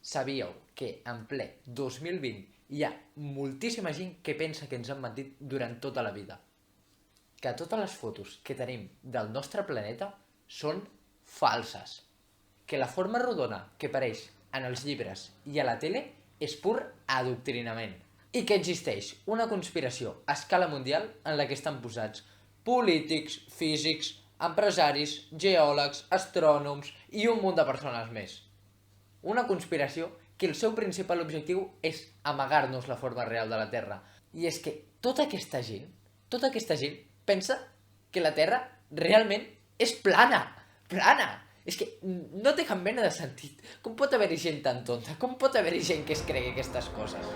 Sabíeu que en ple 2020 hi ha moltíssima gent que pensa que ens han mentit durant tota la vida? Que totes les fotos que tenim del nostre planeta són falses. Que la forma rodona que apareix en els llibres i a la tele és pur adoctrinament. I que existeix una conspiració a escala mundial en la que estan posats polítics, físics, empresaris, geòlegs, astrònoms i un munt de persones més. Una conspiració que el seu principal objectiu és amagar-nos la forma real de la Terra. I és que tota aquesta gent pensa que la Terra realment és plana. Plana! És que no té cap mena de sentit. Com pot haver-hi gent tan tonta? Com pot haver-hi gent que es cregui aquestes coses?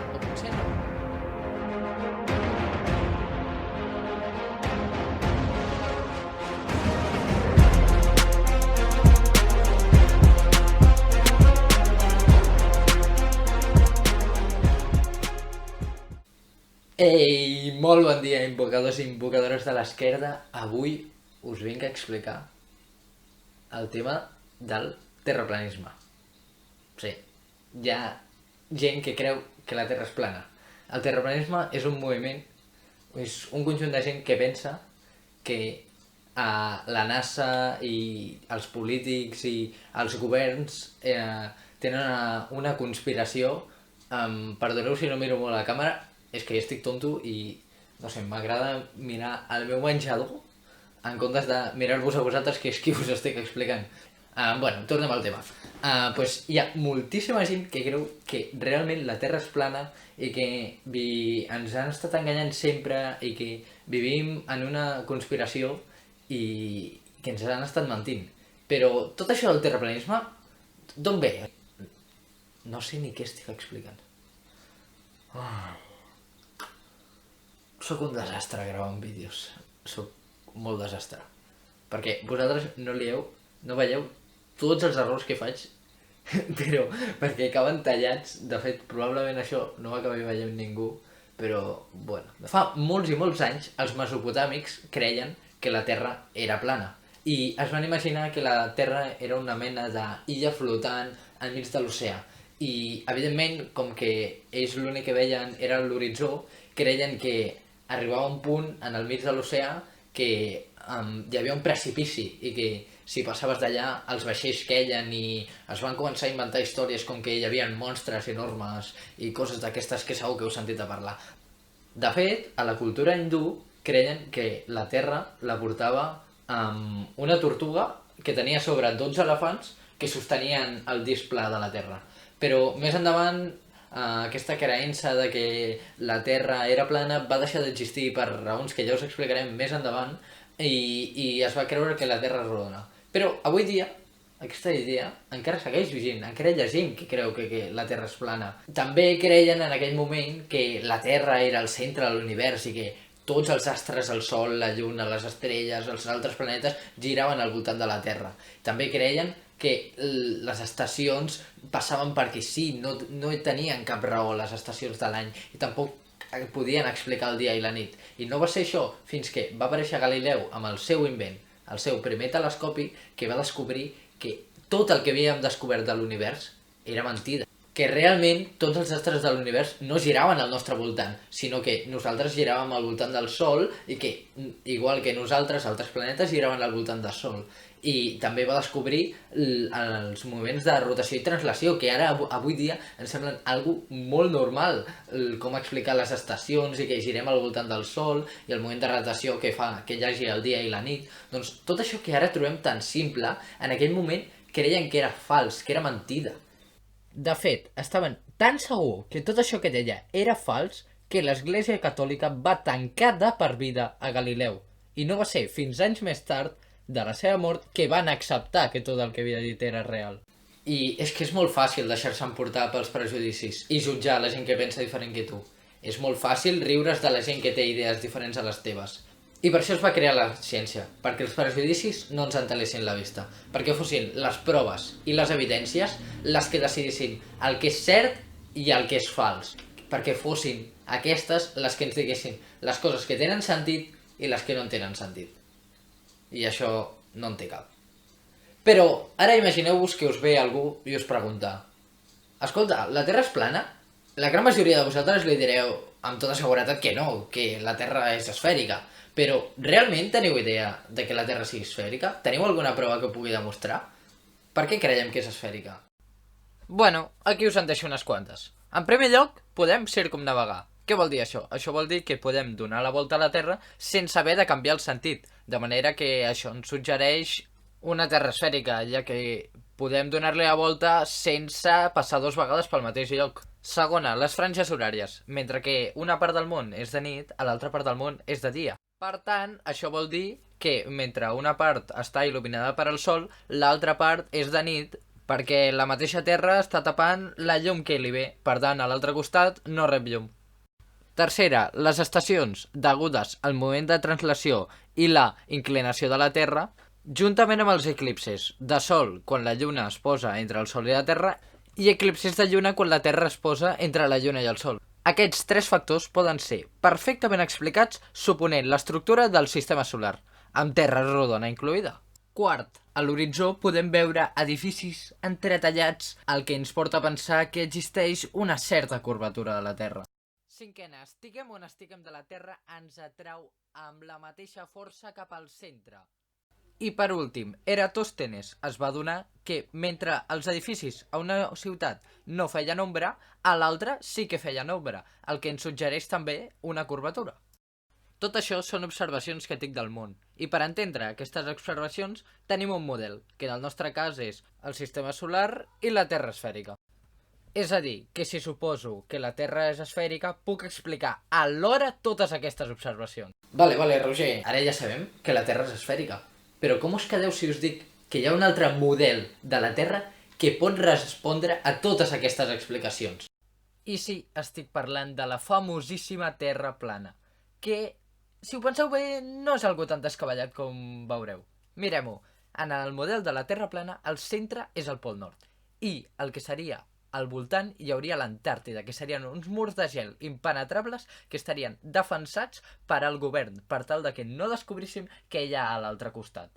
O potser no. Ei, molt bon dia, invocadors i invocadores de l'esquerda. Avui us vinc a explicar el tema del terraplanisme. Sí, hi ha gent que creu que la Terra és plana. El terraplanisme és un moviment, és un conjunt de gent que pensa que la NASA i els polítics i els governs tenen una conspiració. Perdoneu si no miro molt a la càmera, és que jo estic tonto i no sé, m'agrada mirar el meu menjador en comptes de mirar-vos a vosaltres, que és qui us estic explicant. Bueno, tornem al tema. Pues hi ha moltíssima gent que creu que realment la Terra és plana i que ens han estat enganyant sempre i que vivim en una conspiració i que ens han estat mentint. Però tot això del terraplanisme, d'on ve? No sé ni què estic explicant. Soc un desastre gravant vídeos. Soc molt desastre. Perquè vosaltres no veieu tots els errors que faig, però perquè acaben tallats. De fet, probablement això no ho acabi veient ningú, però bueno. Fa molts i molts anys els mesopotàmics creien que la Terra era plana i es van imaginar que la Terra era una mena d'illa flotant enmig de l'oceà. I evidentment, com que ells l'únic que veien era l'horitzó, creien que arribava un punt en el mig de l'oceà que hi havia un precipici i que si passaves d'allà els vaixells queien, i es van començar a inventar històries com que hi havia monstres enormes i coses d'aquestes que segur que heu sentit a parlar. De fet, a la cultura hindú creien que la Terra la portava una tortuga que tenia a sobre 12 elefants que sostenien el disc pla de la Terra. Però més endavant aquesta creença de que la Terra era plana va deixar d'existir per raons que ja us explicarem més endavant i es va creure que la Terra és rodona. Però avui dia aquesta idea encara segueix vigent, encara hi ha gent que creu que la Terra és plana. També creien en aquell moment que la Terra era el centre de l'univers i que tots els astres, el Sol, la Lluna, les estrelles, els altres planetes giraven al voltant de la Terra. També creien que les estacions passaven perquè sí, no tenien cap raó les estacions de l'any i tampoc podien explicar el dia i la nit. I no va ser això fins que va aparèixer Galileu amb el seu invent, el seu primer telescopi, que va descobrir que tot el que havíem descobert de l'univers era mentida. Que realment tots els astres de l'univers no giraven al nostre voltant, sinó que nosaltres giràvem al voltant del Sol i que, igual que nosaltres, altres planetes giraven al voltant del Sol. I també va descobrir els moviments de rotació i translació, que ara, avui dia, ens semblen algo molt normal, com explicar les estacions i que girem al voltant del Sol i el moviment de rotació que fa que hi hagi el dia i la nit. Doncs tot això que ara trobem tan simple, en aquell moment creien que era fals, que era mentida. De fet, estaven tan segur que tot això que deia era fals que l'Església Catòlica va tancar de per vida a Galileu. I no va ser fins anys més tard de la seva mort que van acceptar que tot el que havia dit era real. I és que és molt fàcil deixar-se emportar pels prejudicis i jutjar la gent que pensa diferent que tu. És molt fàcil riure's de la gent que té idees diferents a les teves. I per això es va crear la ciència, perquè els prejudicis no ens entelessin la vista, perquè fossin les proves i les evidències les que decidissin el que és cert i el que és fals, perquè fossin aquestes les que ens diguessin les coses que tenen sentit i les que no tenen sentit. I això no en té cap. Però ara imagineu-vos que us ve algú i us pregunta: Escolta, la Terra és plana? La gran majoria de vosaltres li direu amb tota seguretat que no, que la Terra és esfèrica. Però realment teniu idea de que la Terra sigui esfèrica? Teniu alguna prova que ho pugui demostrar? Per què creiem que és esfèrica? Bueno, aquí us en deixo unes quantes. En primer lloc, podem circumnavegar. Què vol dir això? Això vol dir que podem donar la volta a la Terra sense haver de canviar el sentit. De manera que això ens suggereix una Terra esfèrica, ja que podem donar-li la volta sense passar 2 vegades pel mateix lloc. Segona, les franges horàries. Mentre que una part del món és de nit, a l'altra part del món és de dia. Per tant, això vol dir que mentre una part està il·luminada per al sol, l'altra part és de nit perquè la mateixa Terra està tapant la llum que li ve. Per tant, a l'altre costat no rep llum. Tercera, les estacions degudes al moviment de translació i la inclinació de la Terra, juntament amb els eclipses de Sol quan la Lluna es posa entre el Sol i la Terra i eclipses de Lluna quan la Terra es posa entre la Lluna i el Sol. Aquests 3 factors poden ser perfectament explicats suponent l'estructura del sistema solar, amb Terra rodona incloïda. Quart, a l'horitzó podem veure edificis entretallats, el que ens porta a pensar que existeix una certa curvatura de la Terra. Cinquena, estiguem on estiguem de la Terra ens atrau amb la mateixa força cap al centre. I per últim, Eratòstenes es va adonar que mentre els edificis a una ciutat no feien ombra, a l'altra sí que feien ombra, el que ens suggereix també una curvatura. Tot això són observacions que tinc del món, i per entendre aquestes observacions tenim un model, que en el nostre cas és el sistema solar i la Terra esfèrica. És a dir, que si suposo que la Terra és esfèrica, puc explicar alhora totes aquestes observacions. Vale, Roger, ara ja sabem que la Terra és esfèrica. Però com us quedeu si us dic que hi ha un altre model de la Terra que pot respondre a totes aquestes explicacions? I sí, estic parlant de la famosíssima Terra plana, que, si ho penseu bé, no és algo tan descabellat com veureu. Mirem-ho, en el model de la Terra plana, el centre és el Pol Nord, i el que seria al voltant hi hauria l'Antàrtida, que serien uns murs de gel impenetrables que estarien defensats per al govern, per tal de que no descobríssim què hi ha a l'altre costat.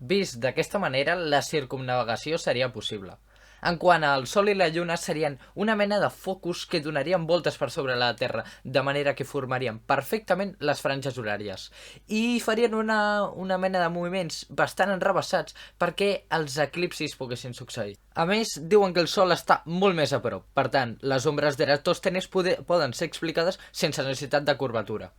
Vist d'aquesta manera, la circumnavegació seria possible. En quant al Sol i la Lluna, serien una mena de focus que donarien voltes per sobre la Terra, de manera que formarien perfectament les franges horàries. I farien una mena de moviments bastant enrevessats perquè els eclipsis poguessin succeir. A més, diuen que el Sol està molt més a prop, per tant, les ombres d'Eratòstenes poden ser explicades sense necessitat de curvatura.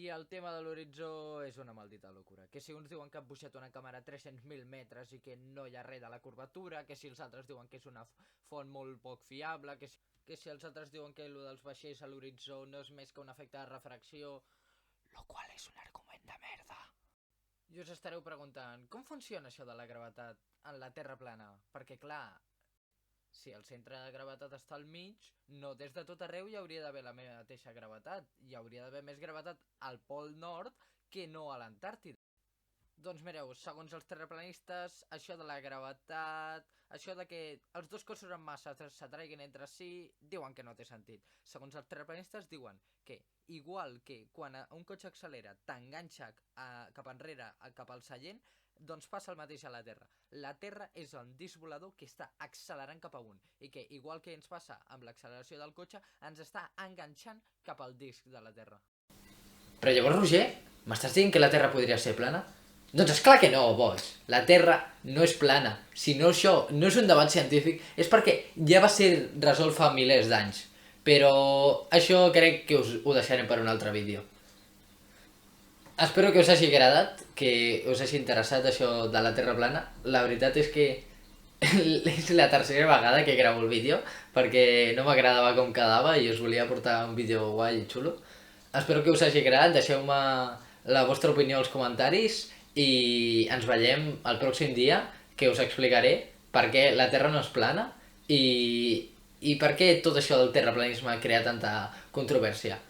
I el tema de l'horitzó és una maldita locura. Que si uns diuen que han pujat una càmera a 300.000 metres i que no hi ha res de la curvatura, que si els altres diuen que és una font molt poc fiable, que si els altres diuen que allò dels vaixells a l'horitzó no és més que un efecte de refracció, lo qual és un argument de merda. I us estareu preguntant, com funciona això de la gravetat en la Terra plana? Perquè clar, si el centre de gravetat està al mig, no des de tot arreu hi hauria d'haver la mateixa gravetat. Hi hauria d'haver més gravetat al Pol Nord que no a l'Antàrtida. Doncs mireu, segons els terraplanistes, això de la gravetat, això de que els dos cossos en massa s'atraiguin entre si, diuen que no té sentit. Segons els terraplanistes diuen que, igual que quan un cotxe accelera t'enganxa cap enrere, cap al seient, doncs passa el mateix a la Terra. La Terra és un disc volador que està accelerant cap amunt i que, igual que ens passa amb l'acceleració del cotxe, ens està enganxant cap al disc de la Terra. Però llavors, Roger, m'estàs dient que la Terra podria ser plana? Doncs esclar que no, boig. La Terra no és plana. Si no, això no és un debat científic, és perquè ja va ser resolt fa milers d'anys. Però això crec que us ho deixarem per un altre vídeo. Espero que us hagi agradat, que us hagi interessat això de la Terra plana. La veritat és que és la tercera vegada que gravo el vídeo, perquè no m'agradava com quedava i us volia portar un vídeo guai i xulo. Espero que us hagi agradat, deixeu-me la vostra opinió als comentaris i ens veiem el pròxim dia, que us explicaré per què la Terra no és plana i per què tot això del terraplanisme crea tanta controvèrsia.